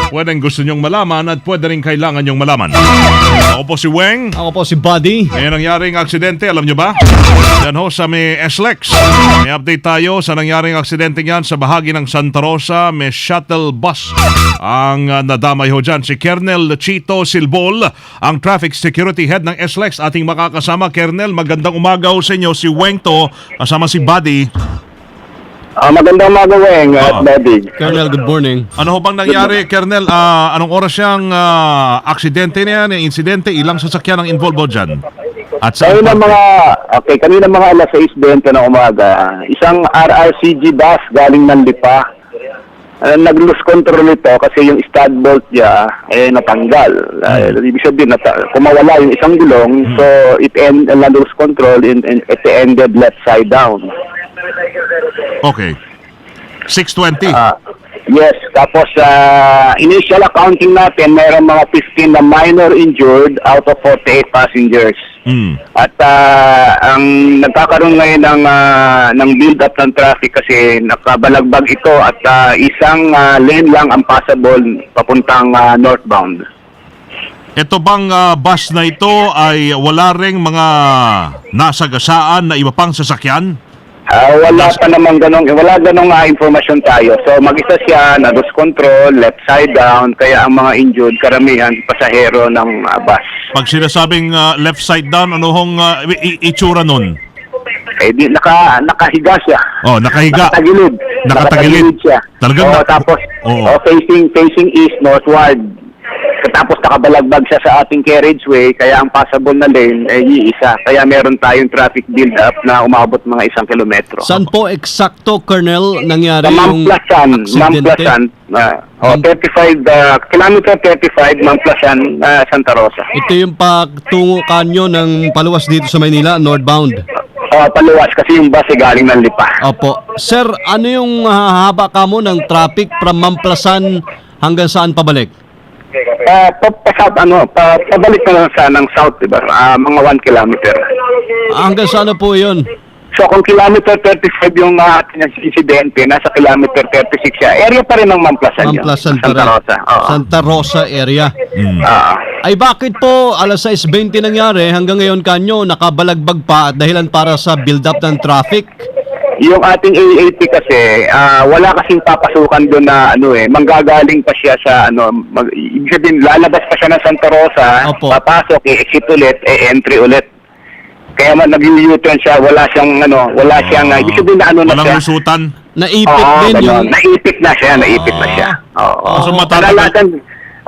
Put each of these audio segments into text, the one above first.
pwedeng gusto nyong malaman at pwede rin kailangan nyong malaman. Ako po si Weng. Ako po si Buddy. May nangyaring aksidente, alam nyo ba? Yan ho sa may SLEX. May update tayo sa nangyaring aksidente yan sa bahagi ng Santa Rosa. May shuttle bus ang nadamay ho dyan. Si Colonel Chito Silbol, ang Traffic Security Head ng SLEX. Ating makakasama, Colonel. Magandang umaga ho sa inyo. Si Weng to, kasama si Buddy. Magandang umaga, Weng at Buddy. Colonel, good morning. Ano ho bang nangyari, Colonel? Anong oras siyang aksidente na yan, insidente? Ilang sasakyan ang involved dyan? At saan Kanina mga alas 6:20 ng umaga, isang RRCG bus galing ng Lipa. Nag-lose control ito kasi yung stud bolt niya natanggal. Ibig sabihin, kumawala yung isang gulong, so it na-lose control and it ended left side down. Okay. 6:20. Yes, tapos initial accounting natin, mayroong mga 15 na minor injured out of 48 passengers. At ang nagkakaroon ngayon ng build up ng traffic kasi nakabalagbag ito at isang lane lang ang passable papuntang northbound. Ito bang bus na ito ay wala ring mga nasagasaan na iba pang sasakyan? Wala pa naman ganong informasyon tayo. So mag-isa siya, na-lose control, left side down, kaya ang mga injured, karamihan, pasahero ng bus. Pag sinasabing left side down, ano hong itsura nun? Nakahiga siya. Oh, nakahiga. Nakatagilid. Nakatagilid siya. Talagang tapos Oo. facing east, northward. Tapos nakabalagbag siya sa ating carriageway, kaya ang passable na lane ay iisa. Kaya meron tayong traffic build-up na umabot mga 1 kilometro. Saan po eksakto, Colonel, nangyari Sa yung Mamplasan, 35, kilometer 35, Mamplasan, Santa Rosa. Ito yung pagtungo kanyo ng paluwas dito sa Maynila, northbound. Paluwas kasi yung bus ay galing ng Lipa. Opo. Sir, ano yung haba kamo ng traffic from Mamplasan hanggang saan pabalik? Pabalik na lang sa ng south, diba? Mga 1 kilometer. Hanggang saan po yun? So kung kilometer 35 yung insidente, nasa kilometer 36 siya. Area pa rin ng Mamplasan yun. Mamplasan pa Santa rin. Rosa. Oo. Santa Rosa area. Ay bakit po alas 6:20 nangyari hanggang ngayon kanyo nakabalagbag pa at dahilan para sa build-up ng traffic? Yung ating AAT kasi, wala kasing papasukan doon na manggagaling pa siya sa ibig sabihin, lalabas pa siya ng Santa Rosa, Opo. papasok, exit ulit, entry ulit. Kaya nag-U-turn siya, wala siyang ibig sabihin na na walang siya. lusutan. Naipit din yung... Naipit na siya. Oo. So matatagal.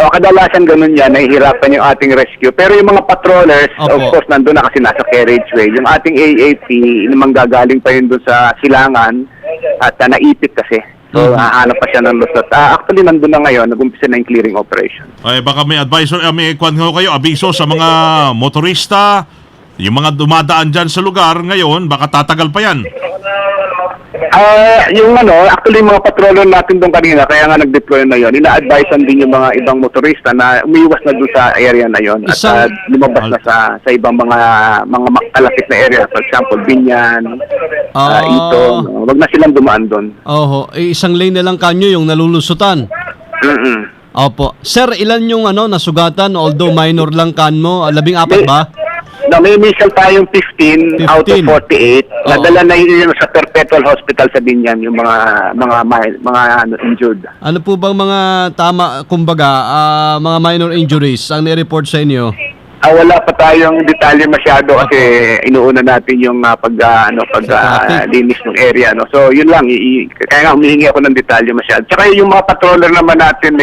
Kadalasan ganun yan, nahihirapan yung ating rescue. Pero yung mga patrollers, Opo. of course, nandun na kasi nasa carriageway. Yung ating AAP, namang gagaling pa yun doon sa silangan at naipit kasi. So, hahanap pa siya ng lusot. Actually, nandun na ngayon, nag-umpisa na yung clearing operation. Ay baka may advisor, may kayo, abiso sa mga motorista, yung mga dumadaan dyan sa lugar ngayon, baka tatagal pa yan. Actually mga patroller natin doon kanina, kaya nga nag-deploy na yon. Ina-advisean din yung mga ibang motorista na umiiwas na doon sa area na yon at lumabas na sa ibang mga kalapit na area. For example, Binyan, ito. Wag na silang dumaan doon. Isang lane na lang kanyo yung nalulusutan. Opo. Sir, ilan yung nasugatan although minor lang kanmo? 14 ba? May initial tayong 15 out of 48. Nadala na yun sa Perpetual Hospital sa Binyan yung mga injured. Ano po bang mga mga minor injuries ang ni-report sa inyo? Wala pa tayong detalye masyado kasi inuuna natin yung linis ng area. So yun lang, kaya nga humihingi ako ng detalye masyado. Tsaka yung mga patroller naman natin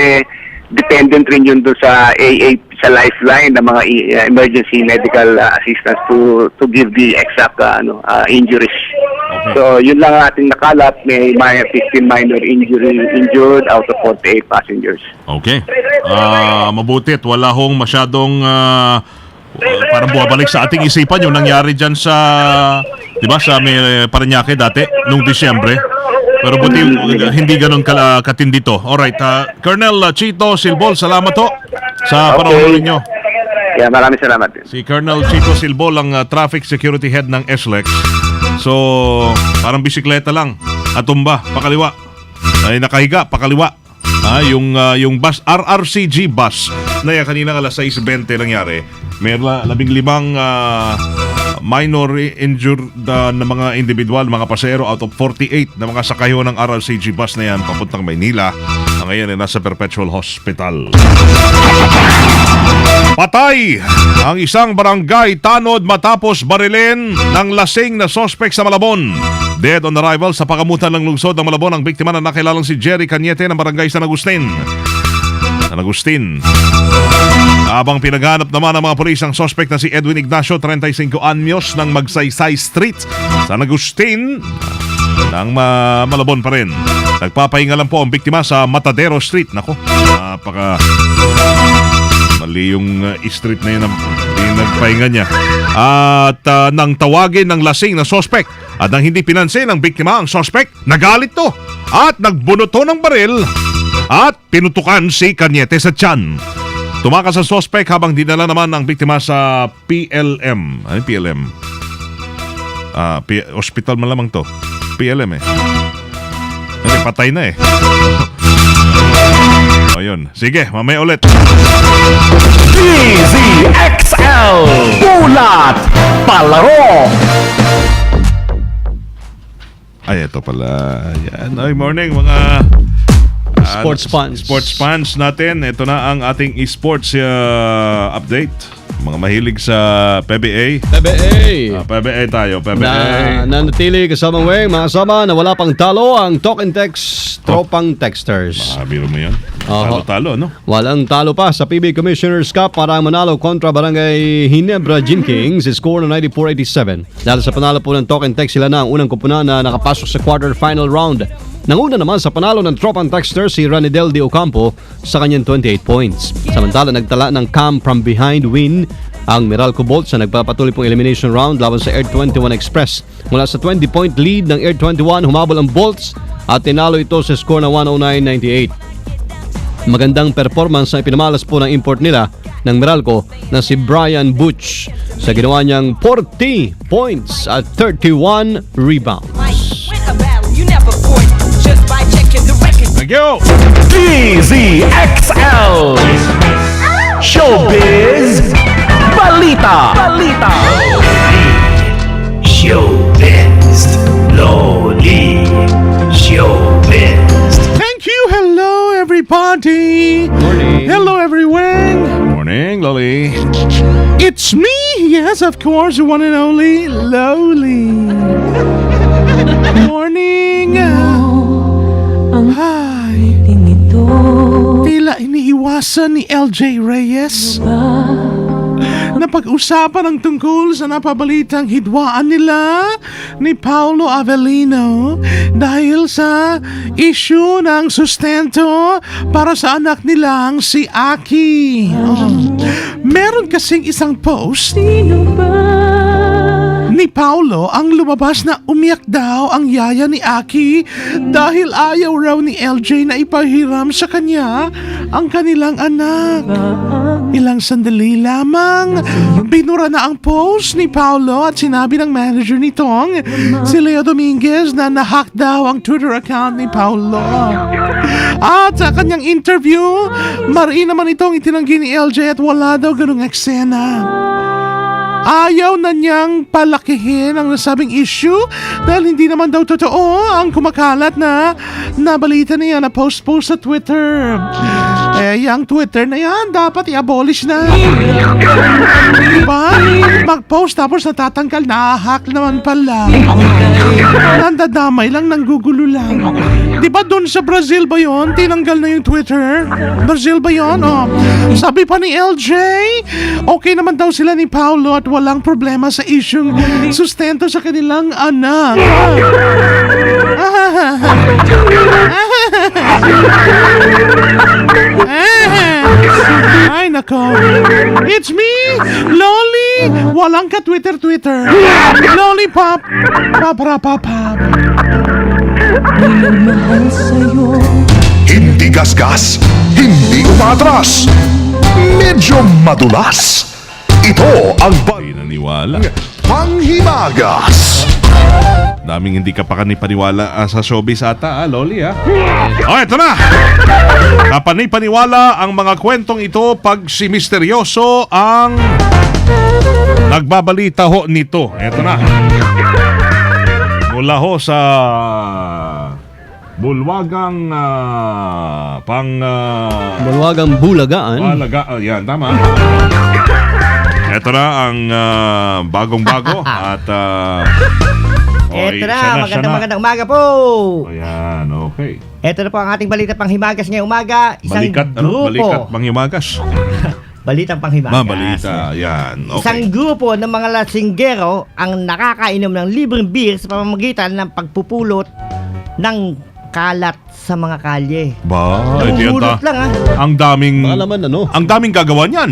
dependent rin yun doon sa AAP, sa lifeline ng mga emergency medical assistance to give the exact injuries. Okay. So yun lang ang ating nakalat, may 15 minor injured out of 48 passengers. Okay. Mabuti at wala hong masyadong parang buwabalik sa ating isipan yung nangyari dyan sa, di ba, sa may Parañaque dati, nung Disyembre. Pero buti hindi ganun katindi to. Alright, Colonel Chito Silbol, salamat ho sa panahon ninyo. Yeah, maraming salamat din. Si Colonel Chito Silbol, ang Traffic Security Head ng SLEX. So, parang bisikleta lang. Atumba, pakaliwa. Ay nakahiga, pakaliwa. Yung bus, RRCG bus na yan kanina alas 6:20 nangyari. May 15 minor injured na mga individual, mga pasero out of 48 na mga sakayo ng RRCG bus na yan papuntang Maynila. Ngayon ay nasa Perpetual Hospital. Patay ang isang barangay tanod matapos barilin ng lasing na sospek sa Malabon. Dead on arrival sa pakamutan ng lungsod ng Malabon ang biktima na nakilalang si Jerry Cañete ng barangay San Agustin. Habang pinaghanap naman ng mga pulis ang sospek na si Edwin Ignacio, 35 anyos, ng Magsaysay Street, San Agustin, ng Malabon pa rin. Nagpapahinga lang po ang biktima sa Matadero Street. Nako, napaka mali yung street na yun ang nagpahinga niya. At nang tawagin ng lasing na sospek at nang hindi pinansin ng biktima ang sospek, nagalit to at nagbunuto ng baril at pinutukan si Cañete sa tiyan. Tumakas sa sospek habang dinala naman ang biktima sa PLM. Ano yung PLM? Hospital malamang to. PLM eh. Kasi patay na eh. O yun. Sige, mamaya ulit. DZXL Bulat Palaro. Ay, ito pala. Yan. Ay, morning mga Sports fans. Sports fans natin. Ito na ang ating esports update. Mga mahilig sa PBA. PBA tayo. PBA. Nanatili kasamang Weng, mga kasama na wala pang talo ang Talk and Text Tropang Texters. Biro mo yan. Talo-talo, no? Walang talo pa sa PBA Commissioners Cup para manalo kontra Barangay Ginebra Gin Kings. Score na 94-87. Dahil sa panalo po ng Talk and Text, sila na ang unang kupunan na nakapasok sa quarter-final round. Nanguna naman sa panalo ng Tropang Texters si Ranidel de Ocampo sa kanyang 28 points. Samantala nagtala ng cam from behind win ang Meralco Bolts na nagpapatuloy pong elimination round laban sa Air 21 Express. Mula sa 20-point lead ng Air 21, humabol ang Bolts at tinalo ito sa score na 109-98. Magandang performance na ipinamalas po ng import nila ng Meralco na si Brian Butch sa ginawa niyang 40 points at 31 rebounds. Thank you! DZXL Showbiz Balita. Showbiz Loli. Showbiz. Thank you! Hello, everybody! Morning. Hello, everyone! Morning, Loli. It's me! Yes, of course, the one and only Loli. Morning! Hi! Tila iniiwasan ni LJ Reyes na pag-usapan ang tungkol sa napabalitang hidwaan nila ni Paolo Avellino dahil sa issue ng sustento para sa anak nilang si Aki. Meron kasing isang post ni Paolo ang lumabas na umiyak daw ang yaya ni Aki dahil ayaw raw ni LJ na ipahiram sa kanya ang kanilang anak. Ilang sandali lamang, binura na ang post ni Paolo at sinabi ng manager nitong si Leo Dominguez na nahack daw ang Twitter account ni Paolo. At sa kanyang interview, mariin naman itong itinanggi ni LJ at wala daw ganung eksena. Ayaw na niyang palakihin ang nasabing issue dahil hindi naman daw totoo ang kumakalat na nabalita niya na post sa Twitter. Yung Twitter na yan, dapat i-abolish na. Diba? Mag-post tapos natatanggal, na-hack naman pala. Nandadamay lang, nanggugulo lang. Diba doon sa Brazil ba yun? Tinanggal na yung Twitter? Brazil ba yun? Sabi pa ni LJ, okay naman daw sila ni Paolo at walang problema sa isyung sustento sa kanilang anak. Ay nako, it's me, Loli. Walang ka Twitter. Lollipop, pap. Hindi gasgas, hindi umatras, medyo madulas. Ito ang Hindi naniwala. Panghimagas. Daming hindi ka pa kanipaniwala sa showbiz ata, Loli, ha? Oh, eto na! Kapanipaniwala ang mga kwentong ito pag si misteryoso ang nagbabalita ho nito. Eto na. Mula ho sa bulwagang Bulwagang Bulagaan. yan, tama. Ito na ang bagong-bago at Eto na, magandang umaga po. O yan, okay. Eto na po ang ating balita panghimagas ngayong umaga. Isang Balikat grupo. Manghimagas. Balitang panghimagas. Balita, yan. Okay. Isang grupo ng mga lasinggero ang nakakainom ng libreng beer sa pamamagitan ng pagpupulot ng kalat sa mga kalye. Pupulot lang Ang daming Baka naman ang daming gagawa niyan.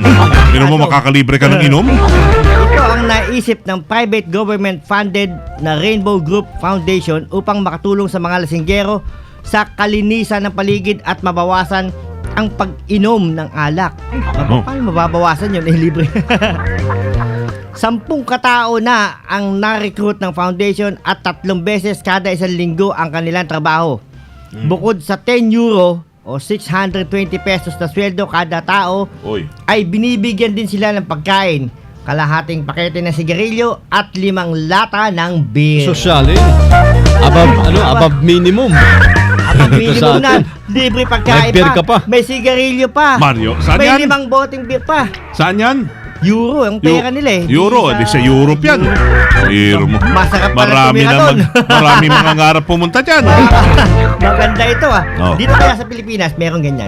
Pero mo makakalibre ka ng inom? Ito ang naisip ng private government funded na Rainbow Group Foundation upang makatulong sa mga lasinggero sa kalinisan ng paligid at mabawasan ang pag-inom ng alak. Paano mababawasan yun? Libre. 10 katao na ang na-recruit ng foundation at 3 beses kada isang linggo ang kanilang trabaho. Bukod sa 10 euro o 620 pesos na sweldo kada tao, ay binibigyan din sila ng pagkain, kalahating pakete ng sigarilyo at 5 lata ng beer. Sosyalin. Above minimum. Above minimum na, libre pagkain May beer ka pa. May sigarilyo pa. Mario, saan May yan? 5 boteng beer pa. Saan yan? Euro, ang pera nila eh. Euro, di sa Europe yan. Euro mo. Masarap pala Marami tumira naman. doon. Marami mga ngarap pumunta dyan. Maganda ito Oh. Dito kaya sa Pilipinas, meron ganyan.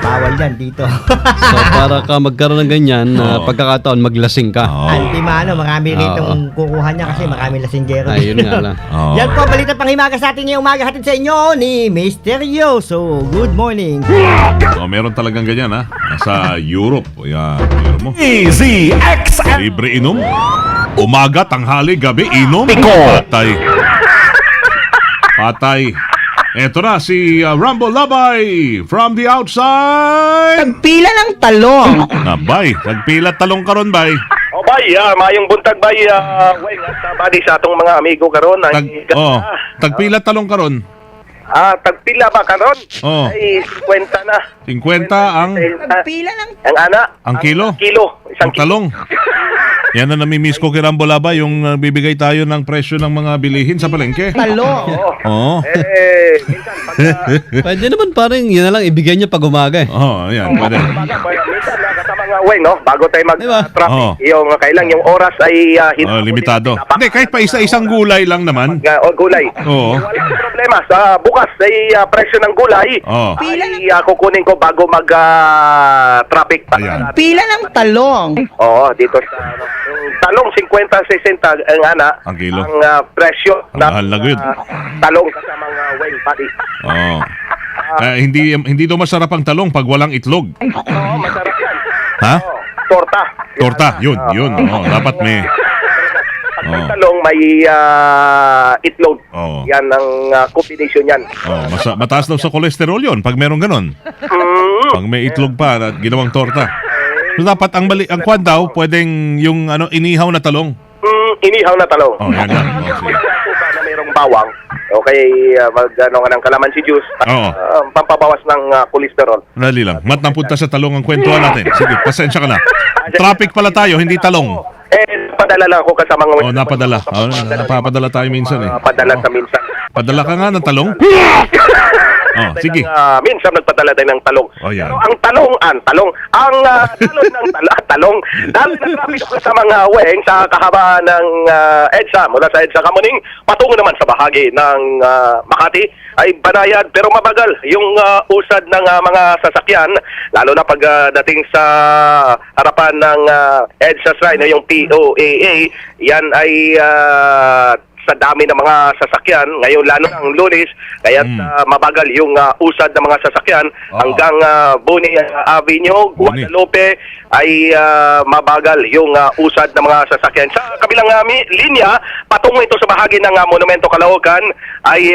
Bawal yan dito. So para ka magkaroon ng ganyan, pagkakataon maglasing ka. Antimano, marami ritong kukuha niya kasi marami lasinggero. Ayun nga lang. Yan po, balita panghimagas sa atin ngayong umaga, hatid sa inyo ni Misteryoso. Good morning. Meron talagang ganyan, ha? Nasa Europe. O yan, Euro mo. Easy XL. Libre inom. Umaga, tanghali, gabi, inom. Patay. Patay. Eto na si Rambo Labay from the outside. Tagpila ng talong. Bay, nagpila talong karon, bay. O bay, mayong buntag bay, Weng, at badi sa atong mga amigo karon ay Tagpila talong karon. tagpila ba karon? Ay 50 na. 50 ang Tagpila ng Ang ana? Ang kilo? Isang ang talong. Yan na namimiss ko kay Rambo Labay, yung bibigay tayo ng presyo ng mga bilihin sa palengke. talong. Oo. Minsan pag Pwede naman parang yun na lang ibigay niya pag umaga eh. Oo, yan. Pwede. minsan kasama nga Weng, no? Bago tayo Diba? mag-traffic, yung kailang yung oras ay Limitado. Hindi, kahit pa isa-isang gulay lang naman. gulay. Oo. Walang problema. Sa bukas ay presyo ng gulay. Oo. Ay kukunin ko bago mag-traffic. Ayan. Pila ng talong. Oo, dito sa yung talong 50-60 ang ana. Ang kilo. Ang presyo Ang mahal na good. talong sa mga Weng padi. Oo. Hindi daw masarap ang talong pag walang itlog. Oo, masarap yan. Ha? Oo, torta. Torta, yun. Oo, dapat may... Pag may Oo. talong, may itlog. Oo. Yan ang combination yan. Oh, mataas daw sa kolesterol yun pag meron ganon. Pag may itlog pa at ginawang torta. So dapat ang kwan daw, pwedeng yung inihaw na talong. Inihaw na talong. Oh, yan lang. Oh, sige. Suka na mayroong bawang. Okay, mag-ano ka ng kalamansi juice. Oo. Pampabawas ng kolesterol. Dali lang. Mat napunta sa talong ang kwentuhan natin. Sige, pasensya ka na. Traffic pala tayo, hindi talong. Napadala lang ako kasama ng Oh, napadala. Napapadala tayo minsan eh. Padala sa minsan. Padala ka nga ng talong? Oh, sige. Minsan nagpadala tayo ng talong. Oh, yan. Pero ang talong, ang talon ng talong, dahil na-traffic ako sa mga Weng sa kahabaan ng EDSA, mula sa EDSA Kamuning, patungo naman sa bahagi ng Makati, ay banayad pero mabagal yung usad ng mga sasakyan, lalo na pagdating sa harapan ng EDSA Shrine, yung POAA, yan ay sa dami ng mga sasakyan, ngayon lalo ng Lunes, kaya mabagal yung usad ng mga sasakyan hanggang Boni Avenue, Boni. Guadalupe ay mabagal yung usad ng mga sasakyan. Sa kabilang linya, patungo ito sa bahagi ng Monumento Caloocan ay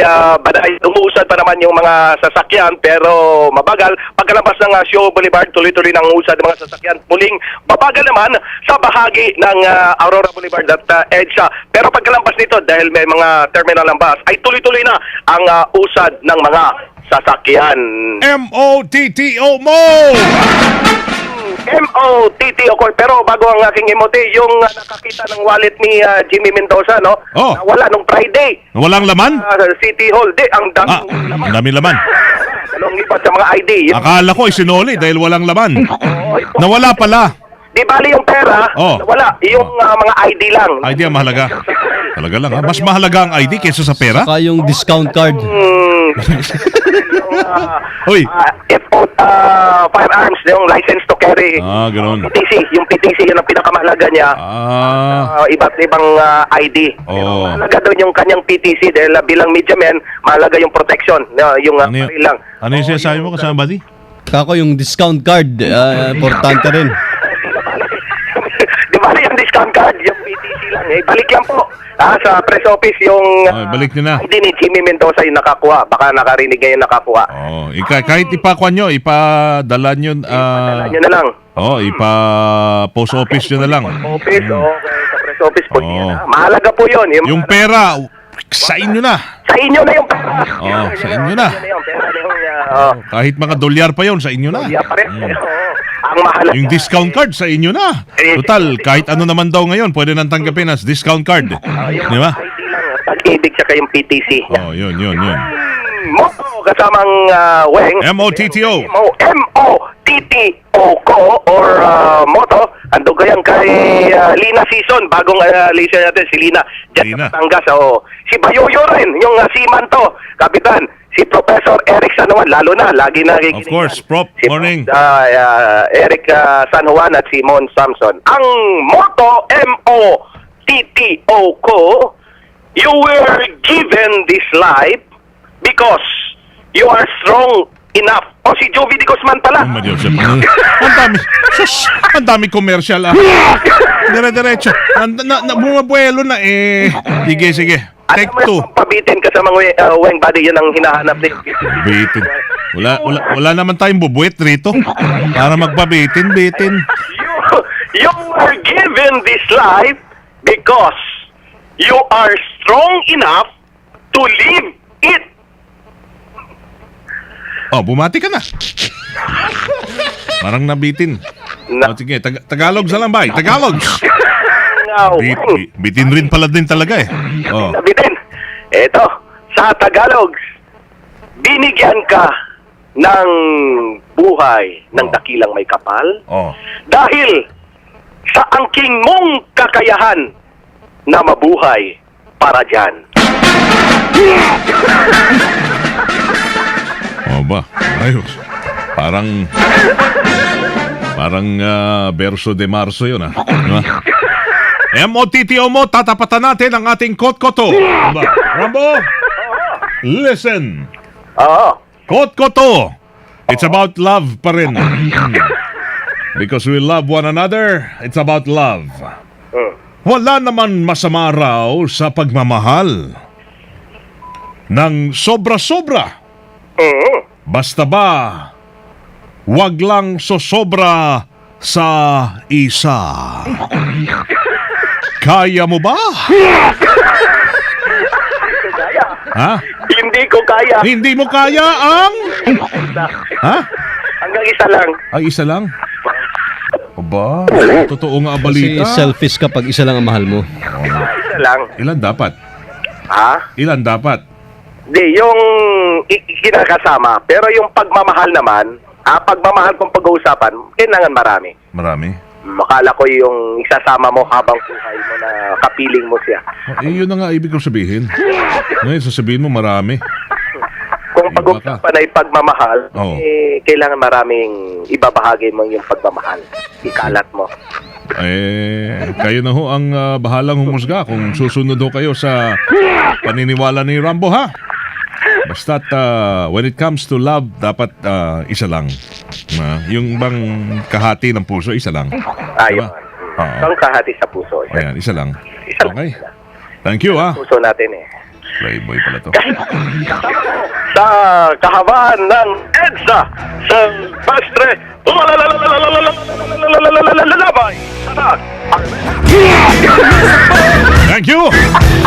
umuusad pa naman yung mga sasakyan pero mabagal. Pagkalabas ng Sio Boulevard, tuloy-tuloy ng usad ng mga sasakyan. Muling mabagal naman sa bahagi ng Aurora Boulevard at EDSA. Pero pagkalampas nito, dahil may mga terminal ng bus, ay tuloy-tuloy na ang usad ng mga sasakyan. MOTTO mo! MOTTO ko. Pero bago ang aking MOT, yung nakakita ng wallet ni Jimmy Mendoza, no? Oh. Nawala nung Friday. Walang laman? City Hall. Di, ang daming laman. Ang dami laman. Dalawang libat sa mga ID. Akala ko isinoli dahil walang laman. Nawala pala. Di bali yung pera, Oh. nawala. Yung mga ID lang. ID ang mahalaga. Talaga lang ha? Mas mahalaga ang ID kaysa sa pera? Saka yung discount card. Uy. Firearms, yung license to carry. Ganun. Yung PTC, yun ang pinakamahalaga niya. Iba't ibang ID. Oh. Mahalaga doon yung kanyang PTC dahil bilang media man, mahalaga yung protection. Yung Ano yun? baril lang. Ano yung sinasabi mo kasama, buddy? Kako yung discount card, importante rin. Di ba yung discount card, yung PTC lang. Balik lang po. Sa press office yung Balik nyo na. ID ni Jimmy Mendoza yung nakakuha. Baka nakarinig ngayon nakakuha. Kahit ipakuha nyo, ipadala nyo, Dala nyo na lang. post office nyo na lang. Office, sa press office po. Oo. Mahalaga po yun. Yung pera, sa inyo na. Sa inyo na yung pera. Sa inyo na. Yung pera na yung, Kahit mga dolyar pa yon sa inyo na. pa rin. Ang mahalaga. Yung discount card sa inyo na. Total, kahit ano naman daw ngayon, pwede nang tanggapin as discount card. Di ba? ID lang. Pag-ibig sa kayong PTC. Yun. Moto kasamang Weng. MOTTO. MOTTO ko or Moto. Ando kayang kay Lina Season. Bagong listener natin, si Lina. Lina. Batangas. Si Bayoyo rin. Yung seaman to. Kapitan. Si Professor Eric San Juan. Lalo na. Lagi nakikinig. Of course, Prop. Si Morning. Eric San Juan at si Mon Samson. Ang Moto MOTTO ko, you were given this life because you are strong enough. O si Jovi Di Guzman pala. Oh, Diyos. Ang dami. Sus, ang dami commercial Dire-diretso. Bumabuelo na eh. Sige. Take Alam mo two. na, pabitin ka sa mga Weng Buddy, yun ang hinahanap din. Bitin. Wala naman tayong bubuit rito. Para magpabitin. You are given this life because you are strong enough to live it. Bumati ka na. Parang nabitin. Sige, Tagalog sa lang bay. Tagalog. Bitin rin pala din talaga eh. Nabitin. Eto, sa Tagalog, binigyan ka ng buhay ng dakilang may kapal dahil sa angking mong kakayahan na mabuhay para dyan. Ba? Ayos. Parang verso de Marso yun Diba? MOTTO mo, tatapatan natin ang ating kot-koto. Diba? Rambo, listen. Kot-koto. It's about love pa rin. Because we love one another, it's about love. Wala naman masama raw sa pagmamahal. Nang sobra-sobra. Basta ba, wag lang sosobra sa isa. Kaya mo ba? Hindi ko kaya. Hindi mo kaya ang? Hanggang isa lang. Ay, isa lang? Aba, totoo nga ang Kasi balita. selfish kapag isa lang ang mahal mo. Isa lang. Ilan dapat? Ilan dapat? Di, yung kinakasama. Pero yung pagmamahal naman, pagmamahal kung pag-uusapan, kailangan marami. Marami? Makala ko yung isasama mo habang buhay mo na kapiling mo siya. Yun na nga ibig kong sabihin. Ngayon, sasabihin mo marami. Kung pag-uusapan ay pagmamahal, kailangan maraming ibabahagi mo yung pagmamahal. Ikalat mo. Kayo na ho ang bahalang humusga kung susunod ho kayo sa paniniwala ni Rambo, ha? Basta't when it comes to love, dapat isa lang. Yung bang kahati ng puso, isa lang. Ayun. Oo. Ang kahati sa puso. Ayan, isa lang. Isa lang. Okay. Thank you, ha? Puso natin eh. Playboy pala to. Sa kahabaan ng EDSA sa Bastre, lalabay sa Thank you!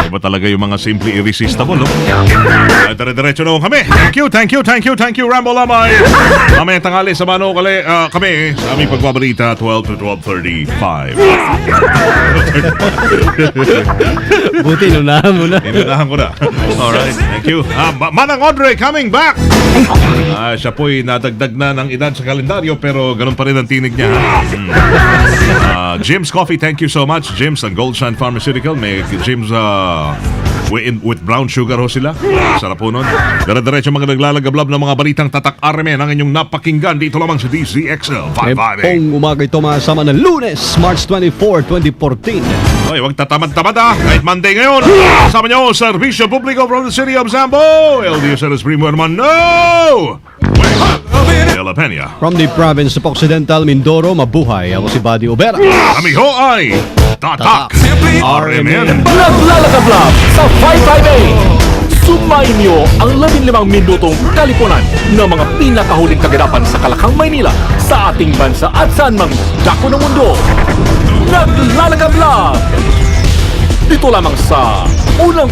Iba talaga yung mga simply irresistible, no? Dire-diretso na kami. Thank you, Rambo Lamay. Mamaya tanghali, samahan ho kami sa aming pagbabalita, 12 to 12:35. Buti, inunahan mo na. Inunahan ko na. Alright, thank you. Manang Audrey coming back! Siya po'y nadagdag na ng edad sa kalendaryo pero ganun pa rin ang tinig niya. Jim's Coffee, thank you so much. Jim's ang Gold Shine Pharmaceutical. May Jim's with brown sugar ho sila. Sarap po nun. Dire-diretso mga naglalagablab ng mga balitang tatak arme ng inyong napakinggan dito lamang sa DZXL 558. Pong umaga ito masama ng Lunes, March 24, 2014. Hoy, huwag tatamad-tamad kahit Monday ngayon. Kasama niyo, Servisyo Publiko from the City of Zambo. LDSLS Primo Herman, no! De La Peña. From the province of Occidental Mindoro, mabuhay. Ako si Buddy Obera. Kami ho ay Tatak RMN. Naglalagablab sa 558. Sumayin niyo ang 15 minutong kalipunan ng mga pinakahuling kaganapan sa Kalakang Maynila, sa ating bansa at saan mang dako ng mundo. Naglalagablab! Dito lamang sa unang